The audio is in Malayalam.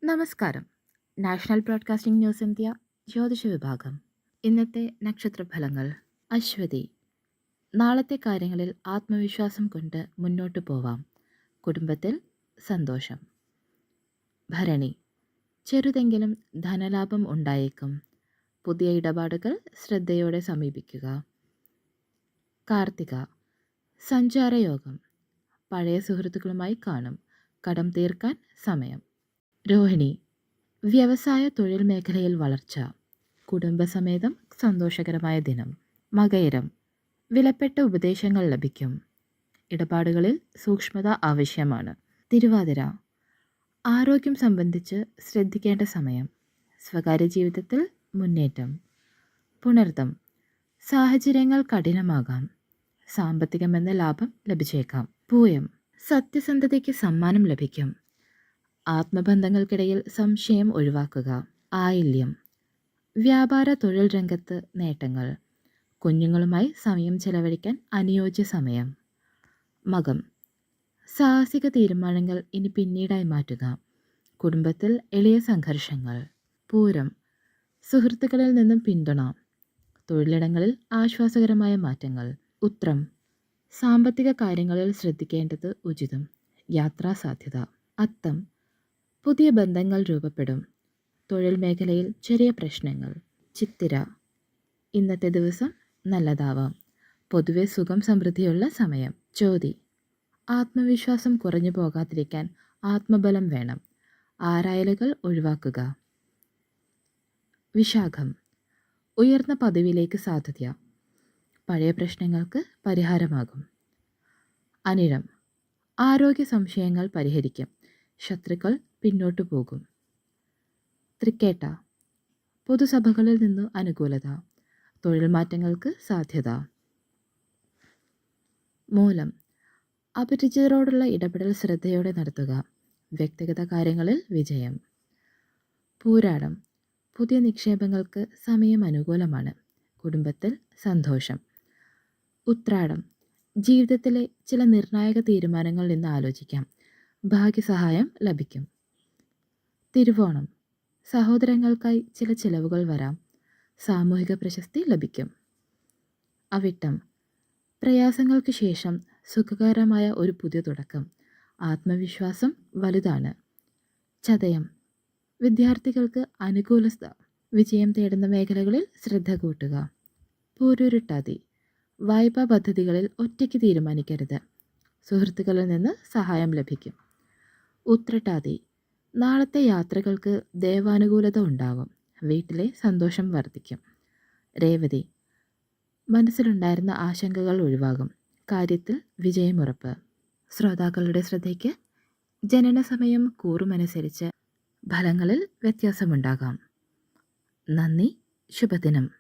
നമസ്കാരം. നാഷണൽ ബ്രോഡ്കാസ്റ്റിംഗ് ന്യൂസ് ഇന്ത്യ ജ്യോതിഷ വിഭാഗം. ഇന്നത്തെ നക്ഷത്രഫലങ്ങൾ. അശ്വതി. നാളത്തെ കാര്യങ്ങളിൽ ആത്മവിശ്വാസം കൊണ്ട് മുന്നോട്ടു പോവാം. കുടുംബത്തിൽ സന്തോഷം. ഭരണി. ചെറുതെങ്കിലും ധനലാഭം ഉണ്ടായേക്കും. പുതിയ ഇടപാടുകൾ ശ്രദ്ധയോടെ സമീപിക്കുക. കാർത്തിക. സഞ്ചാരയോഗം. പഴയ സുഹൃത്തുക്കളുമായി കാണും. കടം തീർക്കാൻ സമയം. രോഹിണി. വ്യവസായ തൊഴിൽ മേഖലയിൽ വളർച്ച. കുടുംബസമേതം സന്തോഷകരമായ ദിനം. മകയിരം. വിലപ്പെട്ട ഉപദേശങ്ങൾ ലഭിക്കും. ഇടപാടുകളിൽ സൂക്ഷ്മത ആവശ്യമാണ്. തിരുവാതിര. ആരോഗ്യം സംബന്ധിച്ച് ശ്രദ്ധിക്കേണ്ട സമയം. സ്വകാര്യ ജീവിതത്തിൽ മുന്നേറ്റം. പുണർതം. സാഹചര്യങ്ങൾ കഠിനമാകാം. സാമ്പത്തികമെന്ന ലാഭം ലഭിച്ചേക്കാം. പൂയം. സത്യസന്ധതയ്ക്ക് സമ്മാനം ലഭിക്കും. ആത്മബന്ധങ്ങൾക്കിടയിൽ സംശയം ഒഴിവാക്കുക. ആയില്യം. വ്യാപാര തൊഴിൽ രംഗത്ത് നേട്ടങ്ങൾ. കുഞ്ഞുങ്ങളുമായി സമയം ചെലവഴിക്കാൻ അനുയോജ്യ സമയം. മകം. സാഹസിക തീരുമാനങ്ങൾ ഇനി പിന്നീടായി മാറ്റുക. കുടുംബത്തിൽ എളിയ സംഘർഷങ്ങൾ. പൂരം. സുഹൃത്തുക്കളിൽ നിന്നും പിന്തുണ. തൊഴിലിടങ്ങളിൽ ആശ്വാസകരമായ മാറ്റങ്ങൾ. ഉത്രം. സാമ്പത്തിക കാര്യങ്ങളിൽ ശ്രദ്ധിക്കേണ്ടത് ഉചിതം. യാത്രാ സാധ്യത. അത്തം. പുതിയ ബന്ധങ്ങൾ രൂപപ്പെടും. തൊഴിൽ മേഖലയിൽ ചെറിയ പ്രശ്നങ്ങൾ. ചിത്തിര. ഇന്നത്തെ ദിവസം നല്ലതാവാം. പൊതുവെ സുഖം സമൃദ്ധിയുള്ള സമയം. ചോതി. ആത്മവിശ്വാസം കുറഞ്ഞു പോകാതിരിക്കാൻ ആത്മബലം വേണം. ആരായലുകൾ ഒഴിവാക്കുക. വിശാഖം. ഉയർന്ന പദവിയിലേക്ക് സാധ്യത. പഴയ പ്രശ്നങ്ങൾക്ക് പരിഹാരമാകും. അനിഴം. ആരോഗ്യ സംശയങ്ങൾ പരിഹരിക്കും. ശത്രുക്കൾ പിന്നോട്ടു പോകും. തൃക്കേട്ട. പൊതുസഭകളിൽ നിന്ന് അനുകൂലത. തൊഴിൽ മാറ്റങ്ങൾക്ക് സാധ്യത. മൂലം. അപരിചിതരോടുള്ള ഇടപെടൽ ശ്രദ്ധയോടെ നടത്തുക. വ്യക്തിഗത കാര്യങ്ങളിൽ വിജയം. പൂരാടം. പുതിയ നിക്ഷേപങ്ങൾക്ക് സമയം അനുകൂലമാണ്. കുടുംബത്തിൽ സന്തോഷം. ഉത്രാടം. ജീവിതത്തിലെ ചില നിർണായക തീരുമാനങ്ങളിൽ നിന്ന് ആലോചിക്കാം. ഭാഗ്യസഹായം ലഭിക്കും. തിരുവോണം. സഹോദരങ്ങൾക്കായി ചില ചിലവുകൾ വരാം. സാമൂഹിക പ്രശസ്തി ലഭിക്കും. അവിട്ടം. പ്രയാസങ്ങൾക്ക് ശേഷം സുഖകരമായ ഒരു പുതിയ തുടക്കം. ആത്മവിശ്വാസം വലുതാണ്. ചതയം. വിദ്യാർത്ഥികൾക്ക് അനുകൂലത. വിജയം തേടുന്ന മേഖലകളിൽ ശ്രദ്ധ കൂട്ടുക. പൂരുരുട്ടാതി. വായ്പാ പദ്ധതികളിൽ ഒറ്റയ്ക്ക് തീരുമാനിക്കരുത്. സുഹൃത്തുക്കളിൽ നിന്ന് സഹായം ലഭിക്കും. ഉത്രട്ടാതി. നാളത്തെ യാത്രകൾക്ക് ദേവാനുകൂലത ഉണ്ടാകും. വീട്ടിലെ സന്തോഷം വർദ്ധിക്കും. രേവതി. മനസ്സിലുണ്ടായിരുന്ന ആശങ്കകൾ ഒഴിവാകും. കാര്യത്തിൽ വിജയമുറപ്പ്. ശ്രോതാക്കളുടെ ശ്രദ്ധയ്ക്ക് ജനനസമയം കൂറുമനുസരിച്ച് ഫലങ്ങളിൽ വ്യത്യാസമുണ്ടാകാം. നന്ദി. ശുഭദിനം.